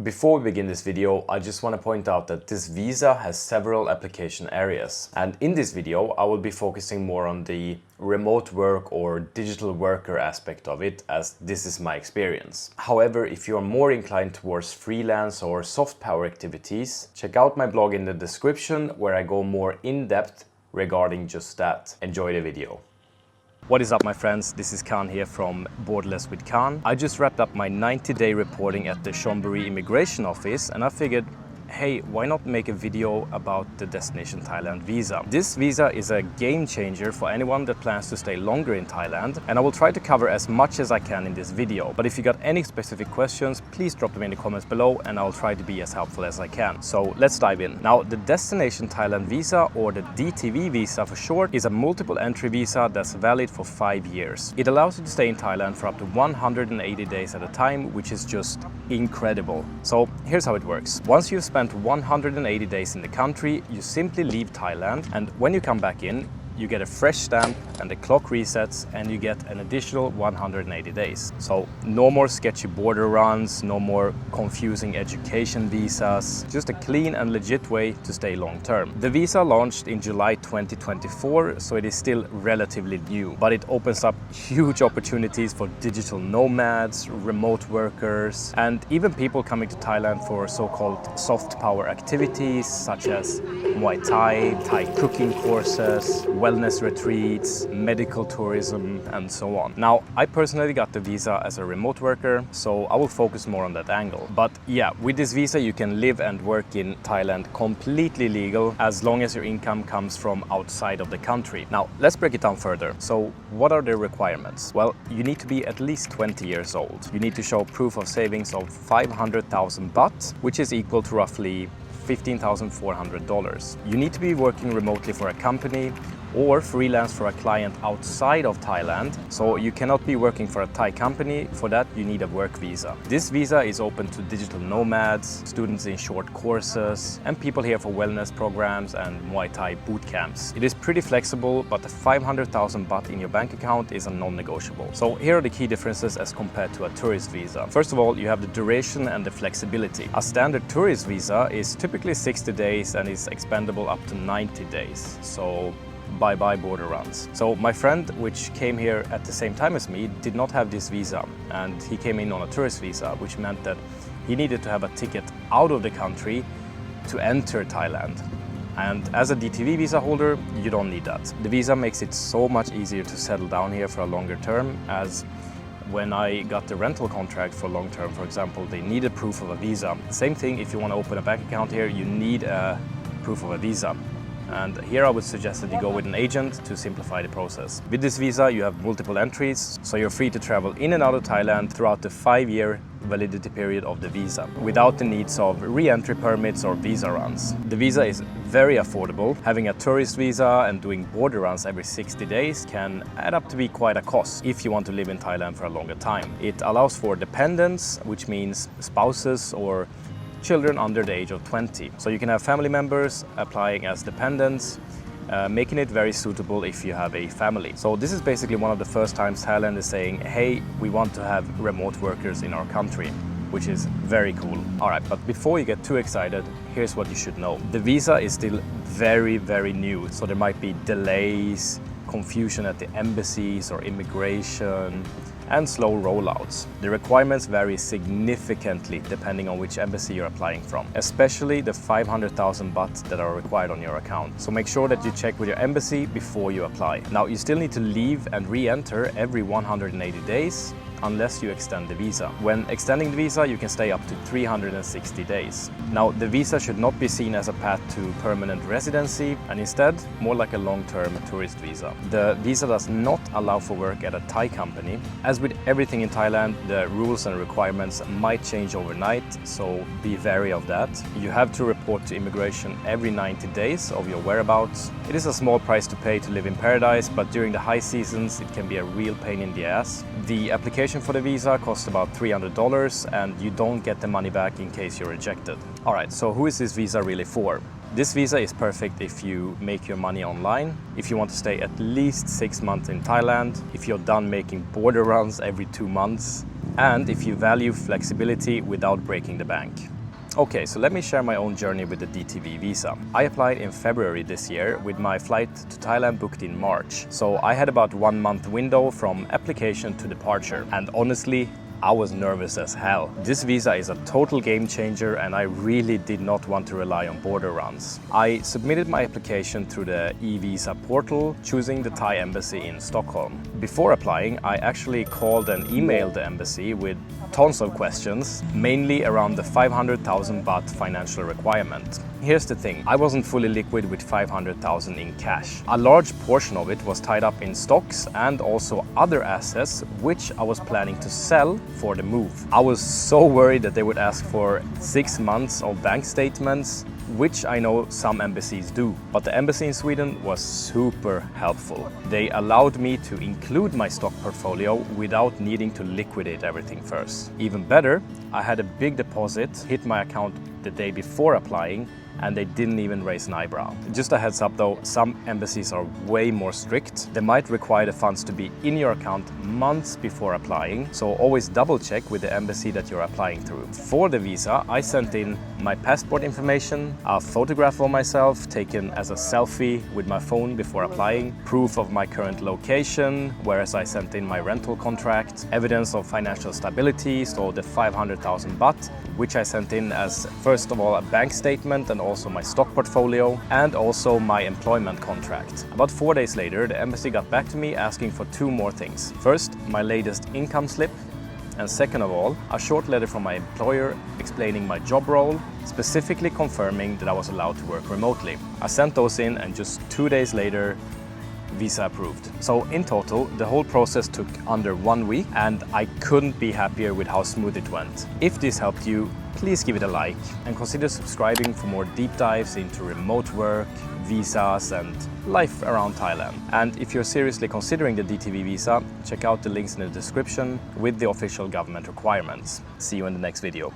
Before we begin this video, I just want to point out that this visa has several application areas. And in this video, I will be focusing more on the remote work or digital worker aspect of it, as this is my experience. However, if you are more inclined towards freelance or soft power activities, check out my blog in the description where I go more in depth regarding just that. Enjoy the video. What is up, my friends? This is Kaan here from Borderless with Kaan. I just wrapped up my 90-day reporting at the Chonburi immigration office, and I figured, hey, why not make a video about the destination Thailand visa? This visa is a game changer for anyone that plans to stay longer in Thailand, and I will try to cover as much as I can in this video. But if you got any specific questions, please drop them in the comments below and I'll try to be as helpful as I can. So let's dive in. Now, the destination Thailand visa, or the DTV Visa for short, is a multiple entry visa that's valid for 5 years. It allows you to stay in Thailand for up to 180 days at a time, which is just incredible. So here's how it works. Once you've spent 180 days in the country, you simply leave Thailand, and when you come back in, you get a fresh stamp and the clock resets and you get an additional 180 days. So no more sketchy border runs, no more confusing education visas, just a clean and legit way to stay long term. The visa launched in July 2024, so it is still relatively new, but it opens up huge opportunities for digital nomads, remote workers, and even people coming to Thailand for so-called soft power activities such as Muay Thai, Thai cooking courses, wellness retreats, medical tourism, and so on. Now, I personally got the visa as a remote worker, so I will focus more on that angle. But yeah, with this visa you can live and work in Thailand completely legal as long as your income comes from outside of the country. Now, let's break it down further. So what are the requirements? Well, you need to be at least 20 years old. You need to show proof of savings of 500,000 baht, which is equal to roughly $15,400. You need to be working remotely for a company or freelance for a client outside of Thailand. So you cannot be working for a Thai company. For that, you need a work visa. This visa is open to digital nomads, students in short courses, and people here for wellness programs and Muay Thai boot camps. It is pretty flexible, but the 500,000 baht in your bank account is a non-negotiable. So here are the key differences as compared to a tourist visa. First of all, you have the duration and the flexibility. A standard tourist visa is typically 60 days and is expendable up to 90 days. So bye-bye border runs. So my friend, which came here at the same time as me, did not have this visa, and he came in on a tourist visa, which meant that he needed to have a ticket out of the country to enter Thailand. And as a DTV visa holder, you don't need that. The visa makes it so much easier to settle down here for a longer term, as when I got the rental contract for long term, for example, they needed proof of a visa. Same thing, if you want to open a bank account here, you need a proof of a visa. And here I would suggest that you go with an agent to simplify the process. With this visa, you have multiple entries, so you're free to travel in and out of Thailand throughout the 5-year validity period of the visa, without the needs of re-entry permits or visa runs. The visa is very affordable. Having a tourist visa and doing border runs every 60 days can add up to be quite a cost if you want to live in Thailand for a longer time. It allows for dependents, which means spouses or children under the age of 20. So you can have family members applying as dependents, making it very suitable if you have a family. So this is basically one of the first times Thailand is saying, hey, we want to have remote workers in our country, which is very cool. All right, but before you get too excited, here's what you should know. The visa is still very, very new, so there might be delays, confusion at the embassies or immigration, and slow rollouts. The requirements vary significantly depending on which embassy you're applying from, especially the 500,000 baht that are required on your account. So make sure that you check with your embassy before you apply. Now, you still need to leave and re-enter every 180 days, unless you extend the visa. When extending the visa, you can stay up to 360 days. Now, the visa should not be seen as a path to permanent residency, and instead, more like a long-term tourist visa. The visa does not allow for work at a Thai company. As with everything in Thailand, the rules and requirements might change overnight, so be wary of that. You have to report to immigration every 90 days of your whereabouts. It is a small price to pay to live in paradise, but during the high seasons, it can be a real pain in the ass. The application for the visa costs about $300, and you don't get the money back in case you're rejected. All right, so who is this visa really for? This visa is perfect if you make your money online, if you want to stay at least 6 months in Thailand, if you're done making border runs every 2 months, and if you value flexibility without breaking the bank. Okay, so let me share my own journey with the DTV Visa. I applied in February this year with my flight to Thailand booked in March. So I had about 1 month window from application to departure. And honestly, I was nervous as hell. This visa is a total game changer and I really did not want to rely on border runs. I submitted my application through the e-visa portal, choosing the Thai embassy in Stockholm. Before applying, I actually called and emailed the embassy with tons of questions, mainly around the 500,000 baht financial requirement. Here's the thing, I wasn't fully liquid with 500,000 in cash. A large portion of it was tied up in stocks and also other assets, which I was planning to sell for the move. I was so worried that they would ask for 6 months of bank statements, which I know some embassies do. But the embassy in Sweden was super helpful. They allowed me to include my stock portfolio without needing to liquidate everything first. Even better, I had a big deposit hit my account the day before applying, and they didn't even raise an eyebrow. Just a heads up though, some embassies are way more strict. They might require the funds to be in your account months before applying, so always double check with the embassy that you're applying through. For the visa, I sent in my passport information, a photograph of myself taken as a selfie with my phone before applying, proof of my current location, whereas I sent in my rental contract, evidence of financial stability, so the 500,000 baht, which I sent in as, first of all, a bank statement and also my stock portfolio and also my employment contract. About 4 days later, the embassy got back to me asking for 2 more things. First, my latest income slip, and second of all, a short letter from my employer explaining my job role, specifically confirming that I was allowed to work remotely. I sent those in and just 2 days later, visa approved. So in total, the whole process took under 1 week and I couldn't be happier with how smooth it went. If this helped you, please give it a like and consider subscribing for more deep dives into remote work, visas and life around Thailand. And if you're seriously considering the DTV Visa, check out the links in the description with the official government requirements. See you in the next video.